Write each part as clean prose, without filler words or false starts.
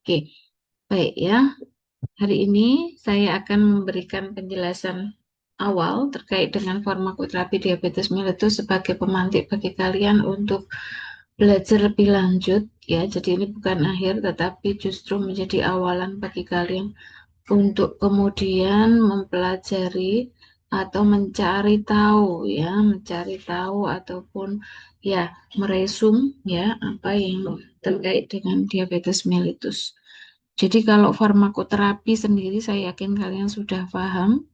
Oke, baik ya. Hari ini saya akan memberikan penjelasan awal terkait dengan farmakoterapi diabetes mellitus sebagai pemantik bagi kalian untuk belajar lebih lanjut ya. Jadi ini bukan akhir tetapi justru menjadi awalan bagi kalian untuk kemudian mempelajari atau mencari tahu ya, mencari tahu ataupun ya meresum ya apa yang terkait dengan diabetes mellitus. Jadi kalau farmakoterapi sendiri saya yakin kalian sudah paham.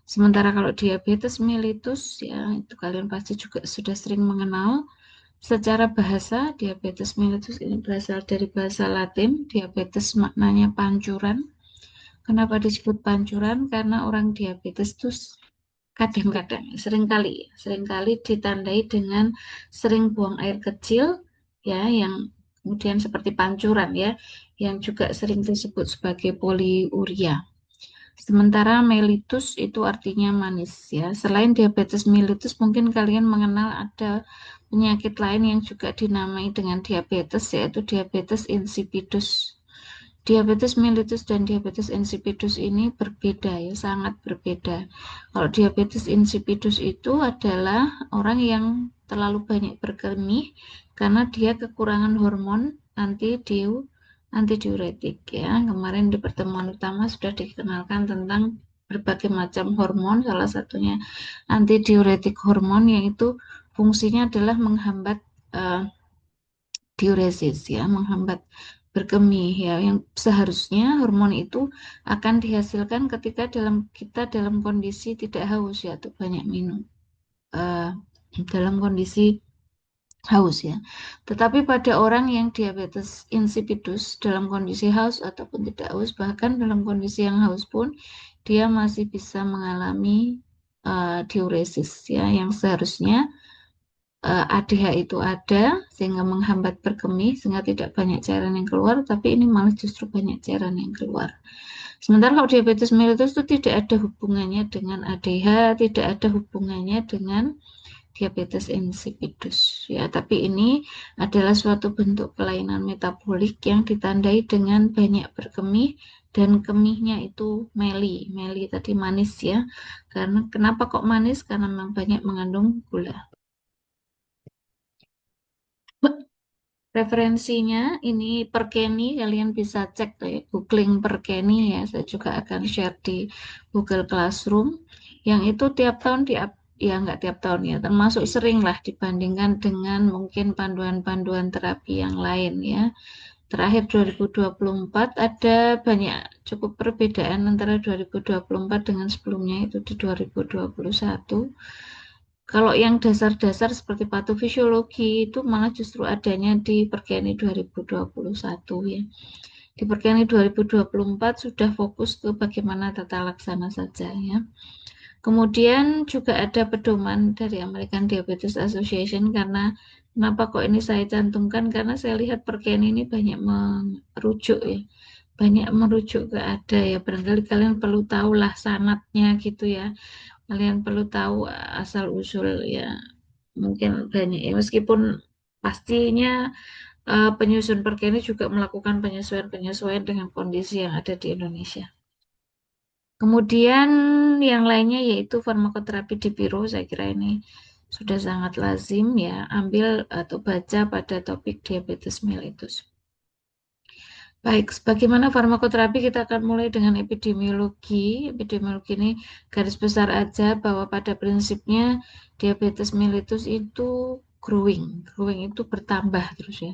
Sementara kalau diabetes mellitus ya itu kalian pasti juga sudah sering mengenal. Secara bahasa diabetes mellitus ini berasal dari bahasa Latin. Diabetes maknanya pancuran. Kenapa disebut pancuran? Karena orang diabetes itu kadang-kadang, seringkali ditandai dengan sering buang air kecil, ya, yang kemudian seperti pancuran, ya, yang juga sering disebut sebagai poliuria. Sementara mellitus itu artinya manis, ya. Selain diabetes mellitus, mungkin kalian mengenal ada penyakit lain yang juga dinamai dengan diabetes, yaitu diabetes insipidus. Diabetes mellitus dan diabetes insipidus ini berbeda ya, sangat berbeda. Kalau diabetes insipidus itu adalah orang yang terlalu banyak berkemih karena dia kekurangan hormon antidiuretik ya. Kemarin di pertemuan utama sudah dikenalkan tentang berbagai macam hormon, salah satunya antidiuretik hormon yang itu fungsinya adalah menghambat uh, diuresis ya, menghambat berkemih ya, yang seharusnya hormon itu akan dihasilkan ketika kita dalam kondisi tidak haus ya, atau banyak minum eh, dalam kondisi haus ya. Tetapi pada orang yang diabetes insipidus dalam kondisi haus ataupun tidak haus, bahkan dalam kondisi yang haus pun dia masih bisa mengalami diuresis ya, yang seharusnya ADH itu ada sehingga menghambat berkemih sehingga tidak banyak cairan yang keluar, tapi ini malah justru banyak cairan yang keluar. Sementara kalau diabetes mellitus itu tidak ada hubungannya dengan ADH, tidak ada hubungannya dengan diabetes insipidus ya, tapi ini adalah suatu bentuk kelainan metabolik yang ditandai dengan banyak berkemih dan kemihnya itu meli. Meli tadi manis ya. Karena kenapa kok manis? Karena memang banyak mengandung gula. Referensinya ini Perkeni, kalian bisa cek tuh ya, googling Perkeni ya. Saya juga akan share di Google Classroom. Yang itu tiap tahun ya nggak tiap tahun ya, termasuk sering lah dibandingkan dengan mungkin panduan-panduan terapi yang lain ya. Terakhir 2024 ada banyak cukup perbedaan antara 2024 dengan sebelumnya itu di 2021. Kalau yang dasar-dasar seperti patofisiologi itu malah justru adanya di Perkeni 2021 ya. Di Perkeni 2024 sudah fokus ke bagaimana tata laksana saja ya. Kemudian juga ada pedoman dari American Diabetes Association, karena kenapa kok ini saya cantumkan, karena saya lihat Perkeni ini banyak merujuk ya. Banyak merujuk ke ada ya, barangkali kalian perlu tahu lah sanatnya gitu ya. Kalian perlu tahu asal usul ya, mungkin banyak ya, meskipun pastinya penyusun Perkeni juga melakukan penyesuaian-penyesuaian dengan kondisi yang ada di Indonesia. Kemudian yang lainnya yaitu farmakoterapi di Piro, saya kira ini sudah sangat lazim ya, ambil atau baca pada topik diabetes mellitus. Baik, sebagaimana farmakoterapi kita akan mulai dengan epidemiologi. Epidemiologi ini garis besar aja bahwa pada prinsipnya diabetes mellitus itu growing. Growing itu bertambah terus ya.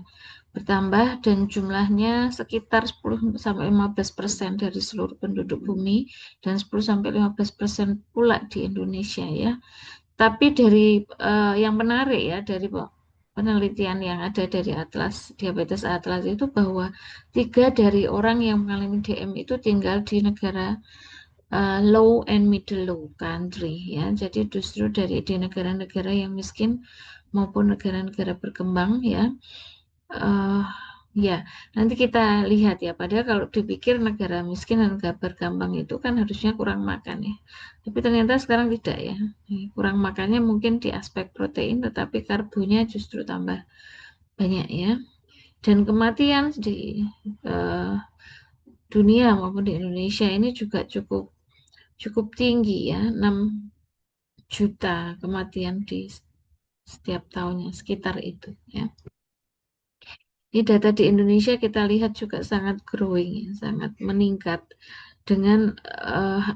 Bertambah dan jumlahnya sekitar 10-15% dari seluruh penduduk bumi dan 10-15% pula di Indonesia ya. Tapi dari yang menarik ya dari penelitian yang ada dari Atlas Diabetes Atlas itu bahwa 3 dari orang yang mengalami DM itu tinggal di negara low and middle low country ya. Jadi justru di negara-negara yang miskin maupun negara-negara berkembang ya. eh Ya, nanti kita lihat ya. Padahal kalau dipikir negara miskin dan negara berkembang itu kan harusnya kurang makan ya. Tapi ternyata sekarang tidak ya. Kurang makannya mungkin di aspek protein, tetapi karbonya justru tambah banyak ya. Dan kematian di eh, dunia maupun di Indonesia ini juga cukup cukup tinggi ya, 6 juta kematian di setiap tahunnya sekitar itu ya. Ini data di Indonesia kita lihat juga sangat growing, ya, sangat meningkat dengan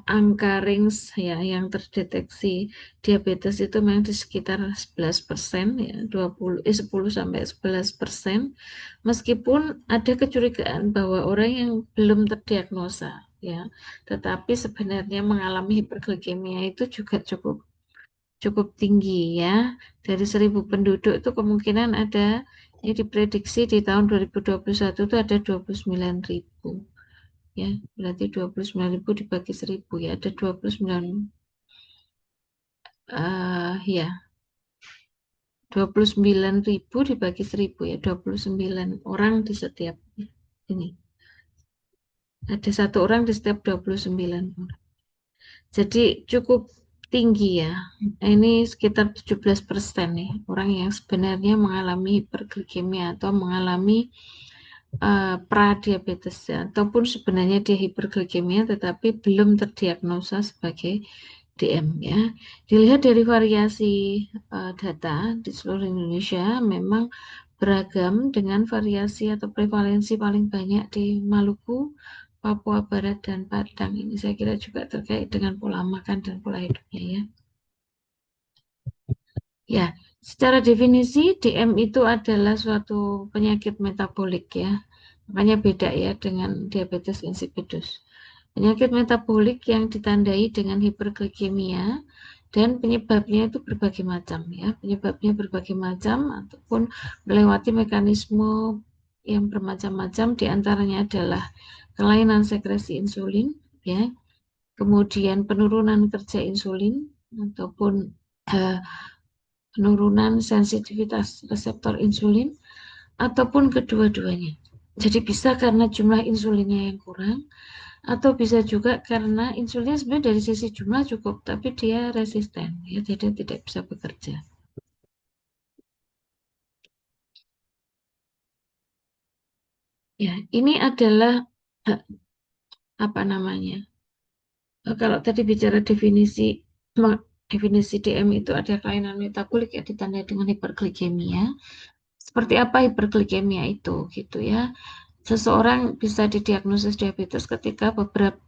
angka range ya yang terdeteksi diabetes itu memang di sekitar 11% ya, 10 sampai 11%. Meskipun ada kecurigaan bahwa orang yang belum terdiagnosa ya, tetapi sebenarnya mengalami hiperglikemia itu juga cukup cukup tinggi ya. Dari 1.000 penduduk itu kemungkinan ada, ini diprediksi di tahun 2021 itu ada 29.000 ya. Berarti 29.000 dibagi 1.000 ya, ada 29 ya 29.000 dibagi 1.000 ya, 29 orang di setiap ini. Ada satu orang di setiap 29 orang. Jadi cukup tinggi ya. Ini sekitar 17% nih orang yang sebenarnya mengalami hiperglikemia atau mengalami pradiabetes ya. Ataupun sebenarnya dia hiperglikemia tetapi belum terdiagnosa sebagai DM ya. Dilihat dari variasi data di seluruh Indonesia memang beragam dengan variasi atau prevalensi paling banyak di Maluku, Papua Barat, dan Padang. Ini saya kira juga terkait dengan pola makan dan pola hidupnya ya. Ya, secara definisi DM itu adalah suatu penyakit metabolik ya. Makanya beda ya dengan diabetes insipidus. Penyakit metabolik yang ditandai dengan hiperglikemia dan penyebabnya itu berbagai macam ya. Penyebabnya berbagai macam ataupun melewati mekanisme yang bermacam-macam, diantaranya adalah kelainan sekresi insulin ya, kemudian penurunan kerja insulin ataupun eh, penurunan sensitivitas reseptor insulin ataupun kedua-duanya. Jadi bisa karena jumlah insulinnya yang kurang atau bisa juga karena insulin sebenarnya dari sisi jumlah cukup tapi dia resisten ya, jadi tidak bisa bekerja. Ya, ini adalah eh, apa namanya? Kalau tadi bicara definisi definisi DM itu ada kelainan metabolik yang ditandai dengan hiperglikemia. Seperti apa hiperglikemia itu gitu ya. Seseorang bisa didiagnosis diabetes ketika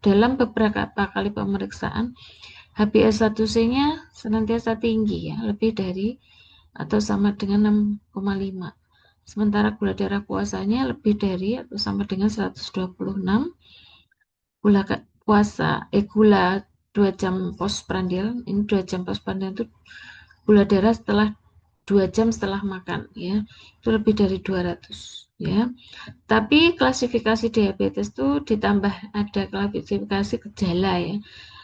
dalam beberapa kali pemeriksaan HbA1c-nya senantiasa tinggi ya, lebih dari atau sama dengan 6,5. Sementara gula darah puasanya lebih dari atau sama dengan 126. Gula 2 jam postprandial, ini 2 jam postprandial itu gula darah setelah 2 jam setelah makan ya, itu lebih dari 200 ya. Tapi klasifikasi diabetes itu ditambah ada klasifikasi gejala ya.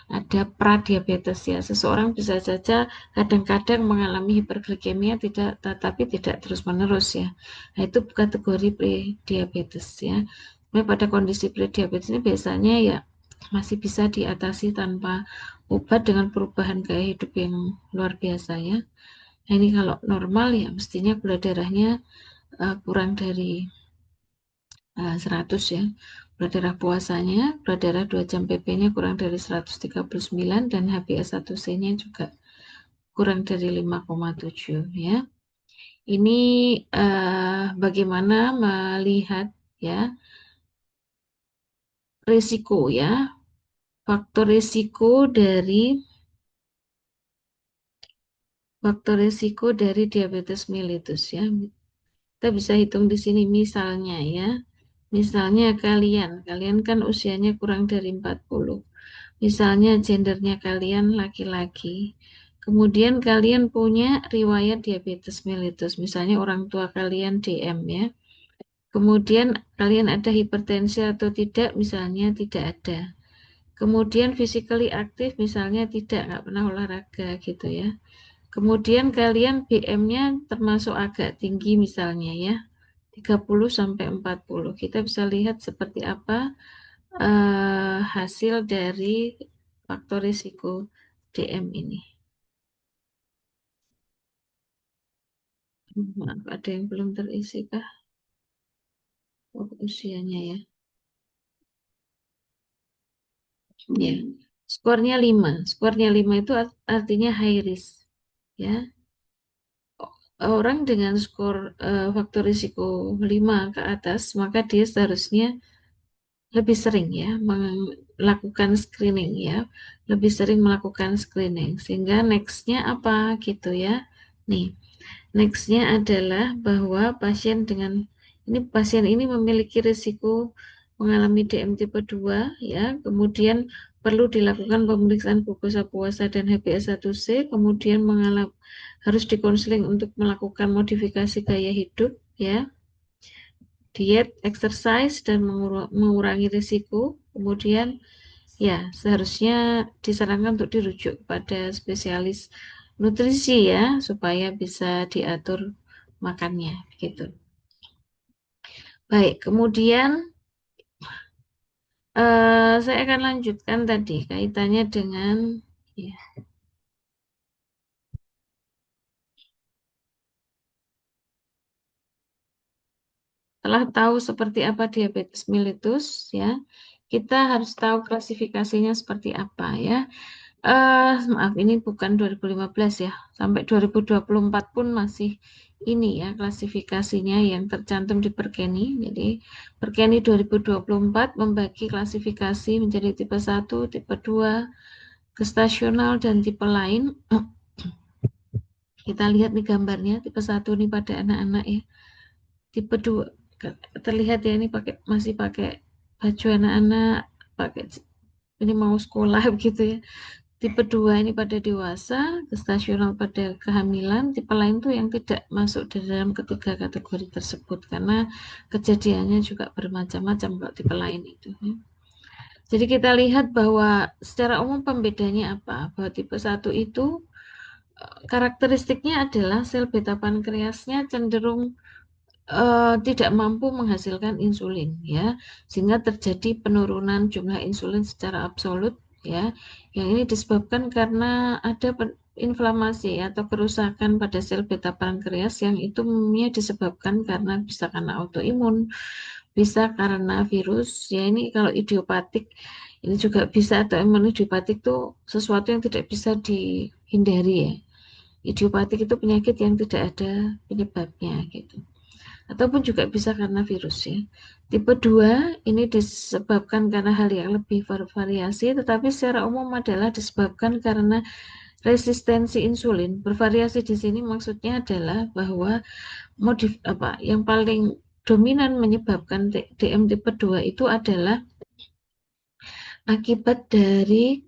Ada pradiabetes ya. Seseorang bisa saja kadang-kadang mengalami hiperglikemia tidak, tetapi tidak terus-menerus ya. Nah, itu kategori prediabetes ya. Nah, pada kondisi prediabetes ini biasanya ya masih bisa diatasi tanpa obat dengan perubahan gaya hidup yang luar biasa ya. Nah, ini kalau normal ya mestinya gula darahnya kurang dari 100 ya. Gula darah puasanya, gula darah 2 jam PP-nya kurang dari 139 dan HbA1c-nya juga kurang dari 5,7 ya. Ini bagaimana melihat ya risiko ya, faktor risiko dari diabetes mellitus ya. Kita bisa hitung di sini misalnya ya. Misalnya kalian kan usianya kurang dari 40. Misalnya gendernya kalian laki-laki. Kemudian kalian punya riwayat diabetes mellitus. Misalnya orang tua kalian DM ya. Kemudian kalian ada hipertensi atau tidak? Misalnya tidak ada. Kemudian physically aktif misalnya tidak, nggak pernah olahraga gitu ya. Kemudian kalian BM-nya termasuk agak tinggi misalnya ya. 30 sampai 40. Kita bisa lihat seperti apa hasil dari faktor risiko DM ini. Maaf, ada yang belum terisi kah? Oh, usianya ya. Ya. Skornya 5 itu artinya high risk. Ya. Orang dengan skor faktor risiko 5 ke atas, maka dia seharusnya lebih sering ya melakukan screening ya, lebih sering melakukan screening. Sehingga nextnya apa gitu ya. Nih, nextnya adalah bahwa pasien ini memiliki risiko mengalami DM tipe 2 ya, kemudian perlu dilakukan pemeriksaan glukosa puasa dan HbA1c, kemudian harus dikonseling untuk melakukan modifikasi gaya hidup ya, diet, exercise dan mengurangi risiko. Kemudian ya seharusnya disarankan untuk dirujuk pada spesialis nutrisi ya supaya bisa diatur makannya gitu. Baik, kemudian saya akan lanjutkan tadi kaitannya dengan ya, setelah tahu seperti apa diabetes mellitus ya, kita harus tahu klasifikasinya seperti apa ya. Maaf ini bukan 2015 ya, sampai 2024 pun masih ini ya klasifikasinya yang tercantum di Perkeni. Jadi Perkeni 2024 membagi klasifikasi menjadi tipe 1, tipe 2, gestasional dan tipe lain. Kita lihat nih gambarnya, tipe 1 nih pada anak-anak ya. Tipe 2 terlihat ya ini masih pakai baju anak-anak, pakai ini mau sekolah begitu ya. Tipe 2 ini pada dewasa, gestasional pada kehamilan, tipe lain tuh yang tidak masuk di dalam ketiga kategori tersebut karena kejadiannya juga bermacam-macam kalau tipe lain itu ya. Jadi kita lihat bahwa secara umum pembedanya apa? Bahwa tipe 1 itu karakteristiknya adalah sel beta pankreasnya cenderung tidak mampu menghasilkan insulin ya, sehingga terjadi penurunan jumlah insulin secara absolut ya. Yang ini disebabkan karena ada inflamasi atau kerusakan pada sel beta pankreas yang itu umumnya disebabkan karena bisa karena autoimun, bisa karena virus ya. Ini kalau idiopatik ini juga bisa, atau imunodiopatik itu sesuatu yang tidak bisa dihindari ya. Idiopatik itu penyakit yang tidak ada penyebabnya gitu, ataupun juga bisa karena virus ya. Tipe 2 ini disebabkan karena hal yang lebih bervariasi, tetapi secara umum adalah disebabkan karena resistensi insulin. Bervariasi di sini maksudnya adalah bahwa yang paling dominan menyebabkan DM tipe 2 itu adalah akibat dari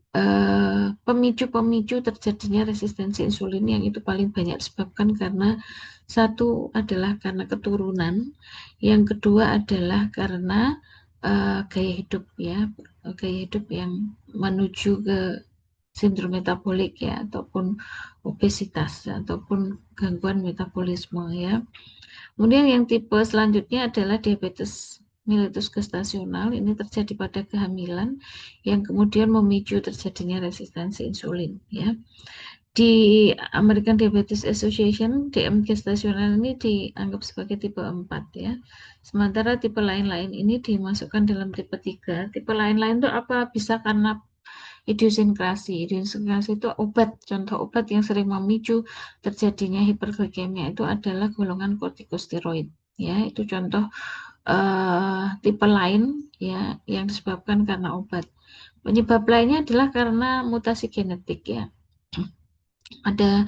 pemicu-pemicu terjadinya resistensi insulin yang itu paling banyak disebabkan karena satu adalah karena keturunan, yang kedua adalah karena gaya hidup ya, gaya hidup yang menuju ke sindrom metabolik ya, ataupun obesitas ataupun gangguan metabolisme ya. Kemudian yang tipe selanjutnya adalah diabetes mellitus gestasional. Ini terjadi pada kehamilan yang kemudian memicu terjadinya resistensi insulin ya. Di American Diabetes Association, DM gestasional ini dianggap sebagai tipe 4 ya. Sementara tipe lain-lain ini dimasukkan dalam tipe 3. Tipe lain-lain itu apa? Bisa karena idiosinkrasi. Idiosinkrasi itu obat. Contoh obat yang sering memicu terjadinya hiperglikemia itu adalah golongan kortikosteroid. Ya, itu contoh tipe lain ya yang disebabkan karena obat. Penyebab lainnya adalah karena mutasi genetik ya. Ada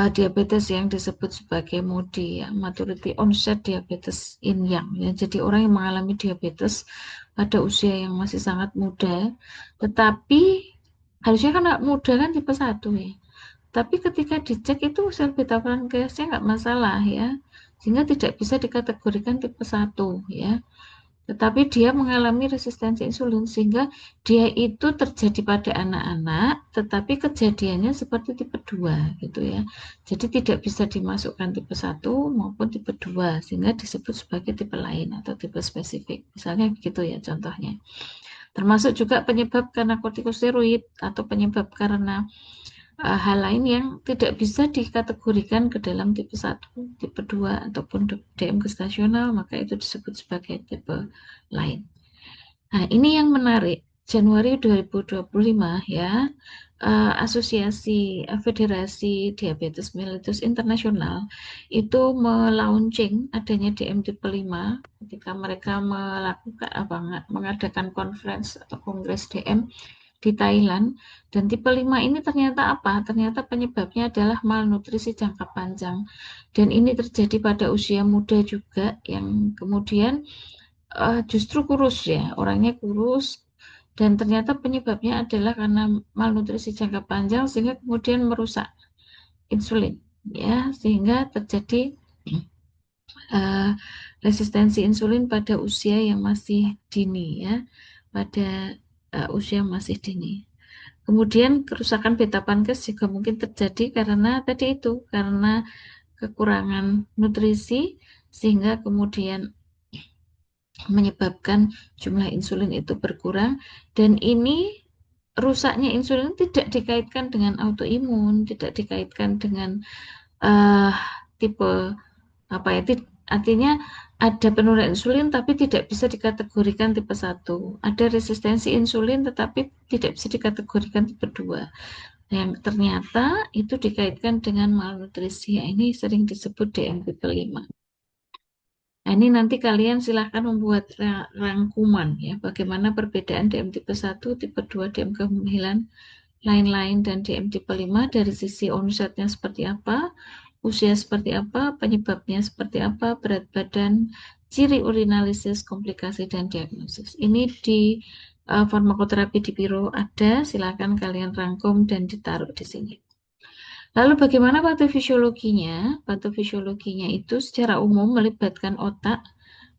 diabetes yang disebut sebagai MODY ya, maturity onset diabetes in young ya. Jadi orang yang mengalami diabetes pada usia yang masih sangat muda, tetapi harusnya kan anak muda kan tipe 1 ya. Tapi ketika dicek itu sel beta pankreasnya nggak masalah ya, sehingga tidak bisa dikategorikan tipe 1 ya. Tetapi dia mengalami resistensi insulin sehingga dia itu terjadi pada anak-anak, tetapi kejadiannya seperti tipe 2 gitu ya. Jadi tidak bisa dimasukkan tipe 1 maupun tipe 2 sehingga disebut sebagai tipe lain atau tipe spesifik. Misalnya begitu ya contohnya. Termasuk juga penyebab karena kortikosteroid atau penyebab karena hal lain yang tidak bisa dikategorikan ke dalam tipe 1, tipe 2 ataupun DM gestasional, maka itu disebut sebagai tipe lain. Nah, ini yang menarik. Januari 2025 ya, Asosiasi Federasi Diabetes Mellitus Internasional itu melaunching adanya DM tipe 5 ketika mereka melakukan mengadakan conference atau kongres DM di Thailand. Dan tipe 5 ini ternyata apa? Ternyata penyebabnya adalah malnutrisi jangka panjang. Dan ini terjadi pada usia muda juga yang kemudian justru kurus ya, orangnya kurus dan ternyata penyebabnya adalah karena malnutrisi jangka panjang sehingga kemudian merusak insulin ya, sehingga terjadi uh, resistensi insulin pada usia yang masih dini ya, pada usia yang masih dini. Kemudian kerusakan beta pankreas juga mungkin terjadi karena tadi itu, karena kekurangan nutrisi sehingga kemudian menyebabkan jumlah insulin itu berkurang dan ini rusaknya insulin tidak dikaitkan dengan autoimun, tidak dikaitkan dengan uh, tipe apa ya, artinya ada penurunan insulin tapi tidak bisa dikategorikan tipe 1. Ada resistensi insulin tetapi tidak bisa dikategorikan tipe 2. Yang ternyata itu dikaitkan dengan malnutrisi. Ini sering disebut DM tipe 5. Nah, ini nanti kalian silahkan membuat rangkuman ya, bagaimana perbedaan DM tipe 1, tipe 2, DM kehamilan, lain-lain, dan DM tipe 5 dari sisi onsetnya seperti apa, usia seperti apa, penyebabnya seperti apa, berat badan, ciri urinalisis, komplikasi, dan diagnosis. Ini di farmakoterapi di Biro ada, silahkan kalian rangkum dan ditaruh di sini. Lalu bagaimana patofisiologinya? Patofisiologinya itu secara umum melibatkan otak,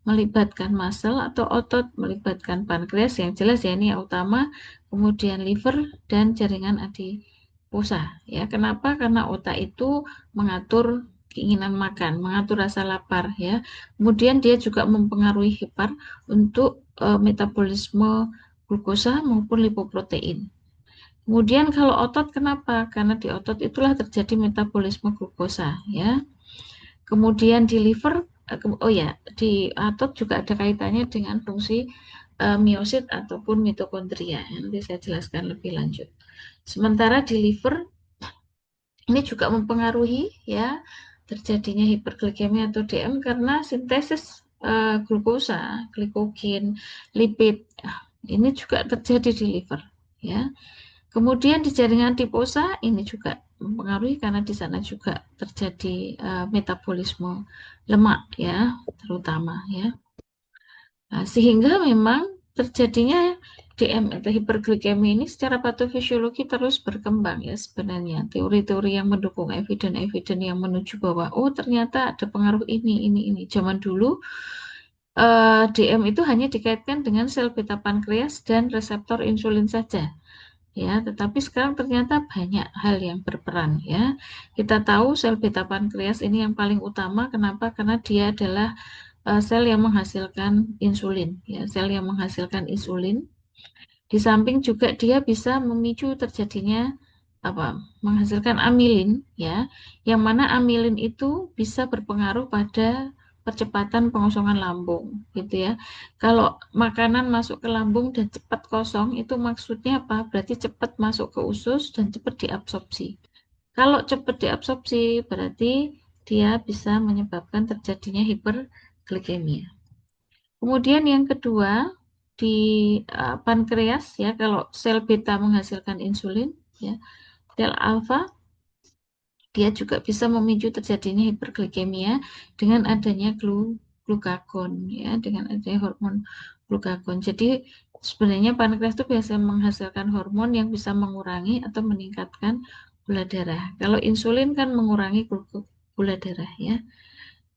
melibatkan muscle atau otot, melibatkan pankreas yang jelas ya ini yang utama, kemudian liver dan jaringan adiposa. Ya, kenapa? Karena otak itu mengatur keinginan makan, mengatur rasa lapar ya. Kemudian dia juga mempengaruhi hepar untuk metabolisme glukosa maupun lipoprotein. Kemudian kalau otot kenapa? Karena di otot itulah terjadi metabolisme glukosa ya. Kemudian di liver, oh ya, di otot juga ada kaitannya dengan fungsi miosit ataupun mitokondria. Nanti saya jelaskan lebih lanjut. Sementara di liver ini juga mempengaruhi ya terjadinya hiperglikemia atau DM karena sintesis glukosa, glikogen, lipid. Ini juga terjadi di liver ya. Kemudian di jaringan adiposa ini juga mempengaruhi karena di sana juga terjadi metabolisme lemak ya, terutama ya. Nah, sehingga memang terjadinya DM atau hiperglikemi ini secara patofisiologi terus berkembang ya sebenarnya. Teori-teori yang mendukung evidence-evidence yang menuju bahwa oh ternyata ada pengaruh ini. Zaman dulu DM itu hanya dikaitkan dengan sel beta pankreas dan reseptor insulin saja ya, tetapi sekarang ternyata banyak hal yang berperan ya. Kita tahu sel beta pankreas ini yang paling utama, kenapa? Karena dia adalah sel yang menghasilkan insulin ya, sel yang menghasilkan insulin. Di samping juga dia bisa memicu terjadinya apa? Menghasilkan amilin ya, yang mana amilin itu bisa berpengaruh pada percepatan pengosongan lambung gitu ya. Kalau makanan masuk ke lambung dan cepat kosong itu maksudnya apa? Berarti cepat masuk ke usus dan cepat diabsorpsi. Kalau cepat diabsorpsi berarti dia bisa menyebabkan terjadinya hiperglikemia. Kemudian yang kedua di pankreas ya, kalau sel beta menghasilkan insulin ya, sel alfa dia juga bisa memicu terjadinya hiperglikemia dengan adanya glukagon ya, dengan adanya hormon glukagon. Jadi sebenarnya pankreas itu biasa menghasilkan hormon yang bisa mengurangi atau meningkatkan gula darah. Kalau insulin kan mengurangi gula darah ya.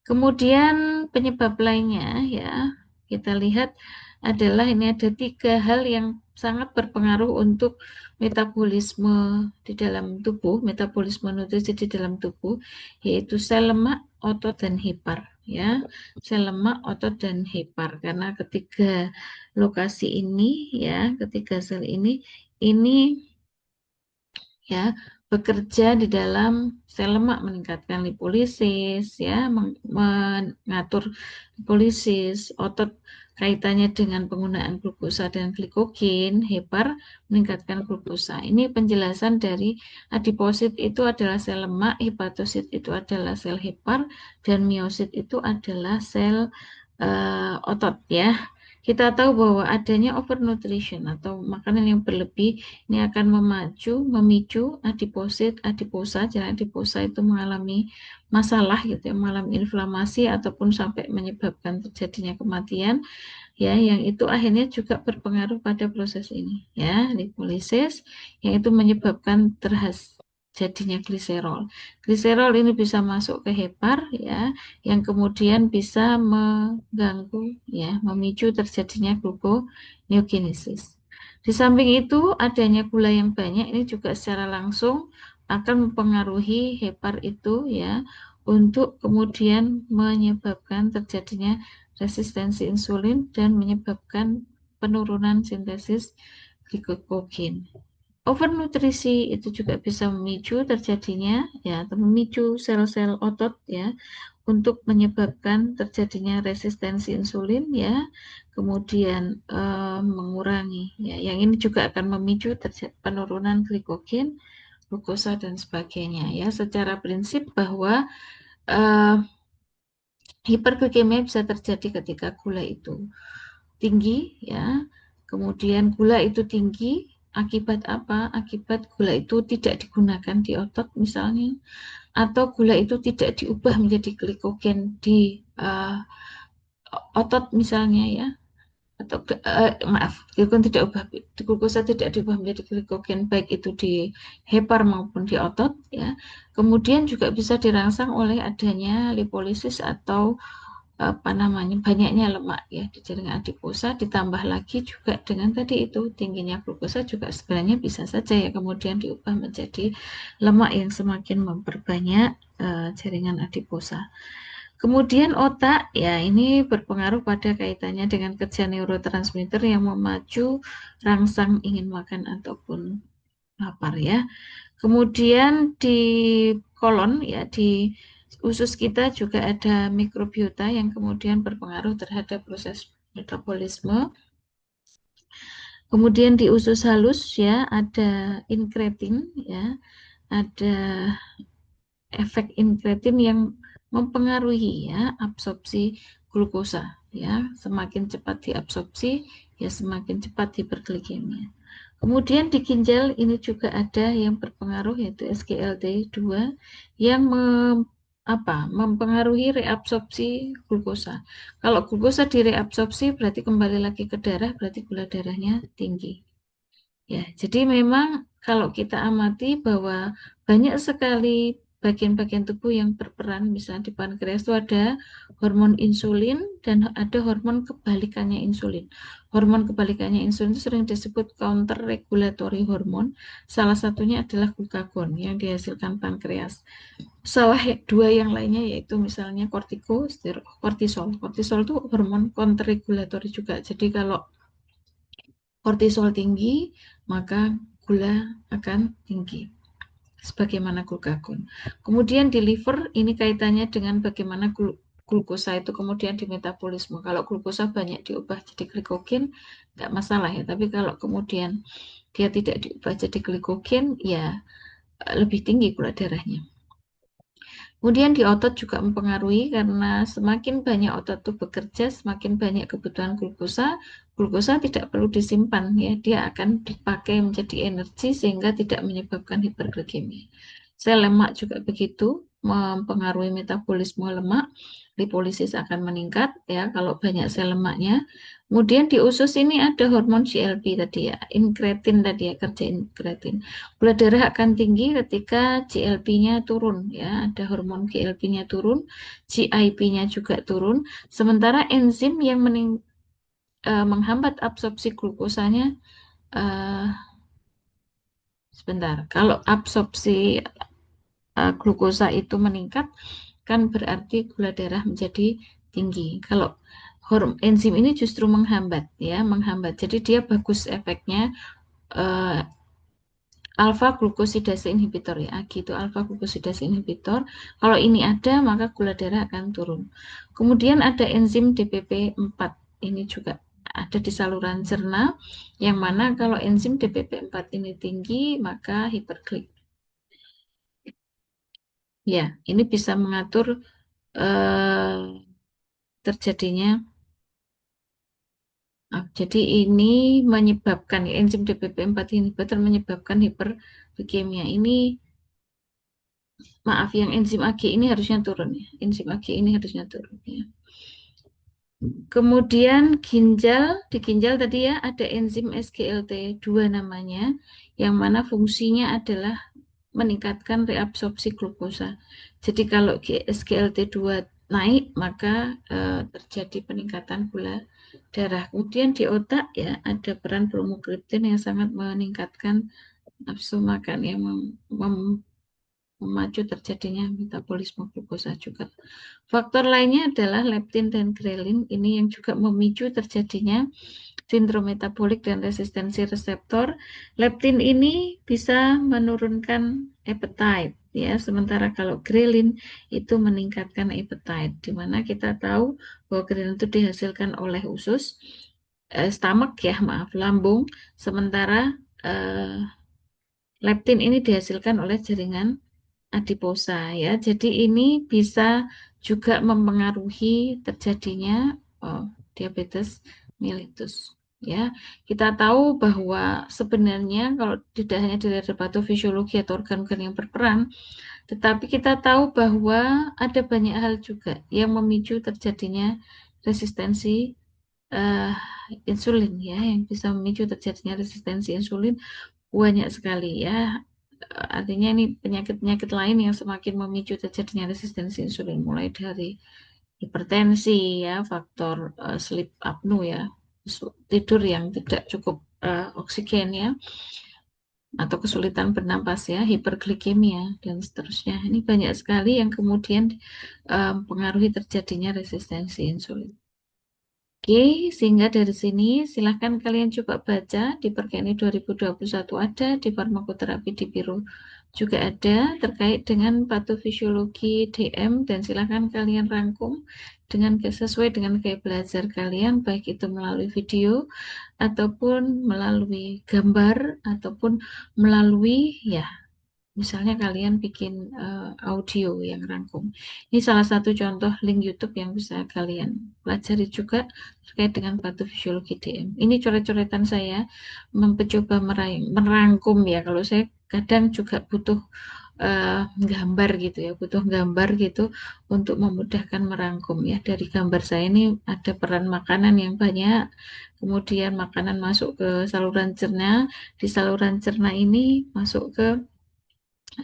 Kemudian penyebab lainnya ya, kita lihat adalah ini ada 3 hal yang sangat berpengaruh untuk metabolisme di dalam tubuh, metabolisme nutrisi di dalam tubuh, yaitu sel lemak, otot, dan hepar. Ya, sel lemak, otot, dan hepar. Karena ketiga lokasi ini, ya, ketiga sel ini ya bekerja di dalam sel lemak, meningkatkan lipolisis, ya, mengatur lipolisis, otot kaitannya dengan penggunaan glukosa dan glikogen, hepar meningkatkan glukosa. Ini penjelasan dari adiposit itu adalah sel lemak, hepatosit itu adalah sel hepar, dan miosit itu adalah sel otot, ya. Kita tahu bahwa adanya overnutrition atau makanan yang berlebih ini akan memicu adiposit, adiposa, jadi adiposa itu mengalami masalah gitu ya, mengalami inflamasi ataupun sampai menyebabkan terjadinya kematian, ya, yang itu akhirnya juga berpengaruh pada proses ini, ya, lipolisis, yang itu menyebabkan jadinya gliserol. Gliserol ini bisa masuk ke hepar, ya, yang kemudian bisa mengganggu, ya, memicu terjadinya gluconeogenesis. Di samping itu, adanya gula yang banyak ini juga secara langsung akan mempengaruhi hepar itu, ya, untuk kemudian menyebabkan terjadinya resistensi insulin dan menyebabkan penurunan sintesis glikogen. Overnutrisi itu juga bisa memicu terjadinya, ya, atau memicu sel-sel otot, ya, untuk menyebabkan terjadinya resistensi insulin, ya, kemudian mengurangi, ya, yang ini juga akan memicu penurunan glikogen, glukosa dan sebagainya, ya. Secara prinsip bahwa eh, hiperglikemia bisa terjadi ketika gula itu tinggi, ya. Kemudian gula itu tinggi akibat apa? Akibat gula itu tidak digunakan di otot misalnya, atau gula itu tidak diubah menjadi glikogen di otot misalnya, ya. Atau maaf, glikogen tidak ubah, glukosa tidak diubah menjadi glikogen baik itu di hepar maupun di otot, ya. Kemudian juga bisa dirangsang oleh adanya lipolisis atau apa namanya, banyaknya lemak, ya, di jaringan adiposa, ditambah lagi juga dengan tadi itu tingginya glukosa juga sebenarnya bisa saja, ya, kemudian diubah menjadi lemak yang semakin memperbanyak jaringan adiposa. Kemudian otak, ya, ini berpengaruh pada kaitannya dengan kerja neurotransmitter yang memacu rangsang ingin makan ataupun lapar, ya. Kemudian di kolon, ya, di usus kita juga ada mikrobiota yang kemudian berpengaruh terhadap proses metabolisme. Kemudian di usus halus, ya, ada inkretin, ya, ada efek inkretin yang mempengaruhi, ya, absorpsi glukosa, ya, semakin cepat diabsorpsi, ya, semakin cepat hiperglikemia. Kemudian di ginjal ini juga ada yang berpengaruh, yaitu SGLT2 yang mempengaruhi reabsorpsi glukosa. Kalau glukosa direabsorpsi berarti kembali lagi ke darah, berarti gula darahnya tinggi. Ya, jadi memang kalau kita amati bahwa banyak sekali bagian-bagian tubuh yang berperan, misalnya di pankreas itu ada hormon insulin dan ada hormon kebalikannya insulin. Hormon kebalikannya insulin itu sering disebut counter regulatory hormon. Salah satunya adalah glukagon yang dihasilkan pankreas. Dua yang lainnya yaitu misalnya kortisol. Kortisol itu hormon counter regulatory juga. Jadi kalau kortisol tinggi, maka gula akan tinggi, sebagaimana glukagon. Kemudian di liver, ini kaitannya dengan bagaimana glukosa itu kemudian di metabolisme. Kalau glukosa banyak diubah jadi glikogen, nggak masalah, ya. Tapi kalau kemudian dia tidak diubah jadi glikogen, ya lebih tinggi gula darahnya. Kemudian di otot juga mempengaruhi karena semakin banyak otot itu bekerja, semakin banyak kebutuhan glukosa. Glukosa tidak perlu disimpan, ya, dia akan dipakai menjadi energi sehingga tidak menyebabkan hiperglikemia. Sel lemak juga begitu, mempengaruhi metabolisme lemak, lipolisis akan meningkat, ya, kalau banyak sel lemaknya. Kemudian di usus ini ada hormon GLP tadi, ya, inkretin tadi, ya, kerja inkretin. Gula darah akan tinggi ketika GLP-nya turun, ya, ada hormon GLP-nya turun, GIP-nya juga turun. Sementara enzim yang menghambat absorpsi glukosanya, uh, sebentar, kalau absorpsi glukosa itu meningkat, kan berarti gula darah menjadi tinggi. Kalau enzim ini justru menghambat, ya, menghambat. Jadi dia bagus efeknya, uh, alfa glukosidase inhibitor ya. AG itu alfa glukosidase inhibitor. Kalau ini ada, maka gula darah akan turun. Kemudian ada enzim DPP4. Ini juga ada di saluran cerna, yang mana kalau enzim DPP4 ini tinggi, maka hiperglik. Ya, ini bisa mengatur terjadinya. Jadi ini menyebabkan ya, enzim DPP4 inhibitor menyebabkan hiperglikemia. Ini maaf, yang enzim AG ini harusnya turun ya. Enzim AG ini harusnya turun ya. Kemudian ginjal, di ginjal tadi ya ada enzim SGLT2 namanya, yang mana fungsinya adalah meningkatkan reabsorpsi glukosa. Jadi kalau SGLT2 naik, maka terjadi peningkatan gula darah. Kemudian di otak ya ada peran bromokriptin yang sangat meningkatkan nafsu makan, yang memacu terjadinya metabolisme glukosa juga. Faktor lainnya adalah leptin dan grelin, ini yang juga memicu terjadinya sindrom metabolik dan resistensi reseptor. Leptin ini bisa menurunkan appetite ya, sementara kalau grelin itu meningkatkan appetite, di mana kita tahu bahwa grelin itu dihasilkan oleh usus, stomach ya, maaf, lambung, sementara eh, leptin ini dihasilkan oleh jaringan adiposa ya. Jadi ini bisa juga mempengaruhi terjadinya diabetes mellitus ya. Kita tahu bahwa sebenarnya kalau tidak hanya dilihat dari patofisiologi atau organ-organ yang berperan, tetapi kita tahu bahwa ada banyak hal juga yang memicu terjadinya resistensi eh, insulin ya, yang bisa memicu terjadinya resistensi insulin banyak sekali ya. Artinya ini penyakit-penyakit lain yang semakin memicu terjadinya resistensi insulin, mulai dari hipertensi ya, faktor sleep apnea ya, tidur yang tidak cukup oksigen ya, atau kesulitan bernapas ya, hiperglikemia dan seterusnya. Ini banyak sekali yang kemudian mempengaruhi terjadinya resistensi insulin. Oke, sehingga dari sini silahkan kalian coba baca di Perkeni 2021 ada, di farmakoterapi di Biro juga ada terkait dengan patofisiologi DM, dan silahkan kalian rangkum dengan sesuai dengan gaya belajar kalian, baik itu melalui video ataupun melalui gambar ataupun melalui ya, misalnya kalian bikin audio yang rangkum. Ini salah satu contoh link YouTube yang bisa kalian pelajari juga terkait dengan patofisiologi DM. Ini coret-coretan saya mencoba merangkum ya. Kalau saya kadang juga butuh gambar gitu ya, butuh gambar gitu untuk memudahkan merangkum ya. Dari gambar saya ini ada peran makanan yang banyak, kemudian makanan masuk ke saluran cerna, di saluran cerna ini masuk ke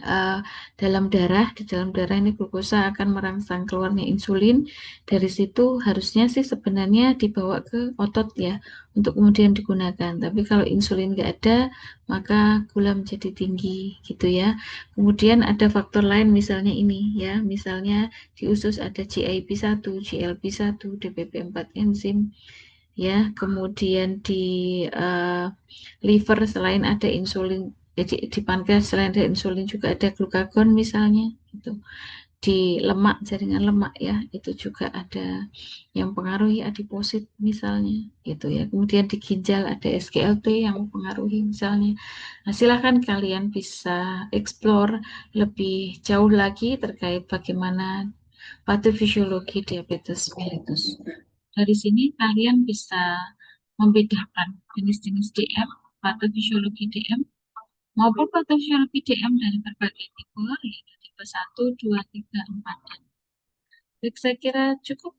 eh, di dalam darah ini glukosa akan merangsang keluarnya insulin. Dari situ harusnya sih sebenarnya dibawa ke otot ya, untuk kemudian digunakan. Tapi kalau insulin nggak ada, maka gula menjadi tinggi gitu ya. Kemudian ada faktor lain, misalnya ini ya, misalnya di usus ada GIP1, GLP1, DPP4 enzim ya. Kemudian di eh, liver selain ada insulin, jadi di pankreas selain ada insulin juga ada glukagon misalnya gitu. Di lemak, jaringan lemak ya, itu juga ada yang mempengaruhi adiposit misalnya gitu ya. Kemudian di ginjal ada SGLT yang mempengaruhi misalnya. Nah, silahkan kalian bisa explore lebih jauh lagi terkait bagaimana patofisiologi diabetes mellitus. Dari sini kalian bisa membedakan jenis-jenis DM, patofisiologi DM, maupun patofisiologi DM dari berbagai tipe, yaitu tipe 1, 2, 3, 4, dan baik, saya kira cukup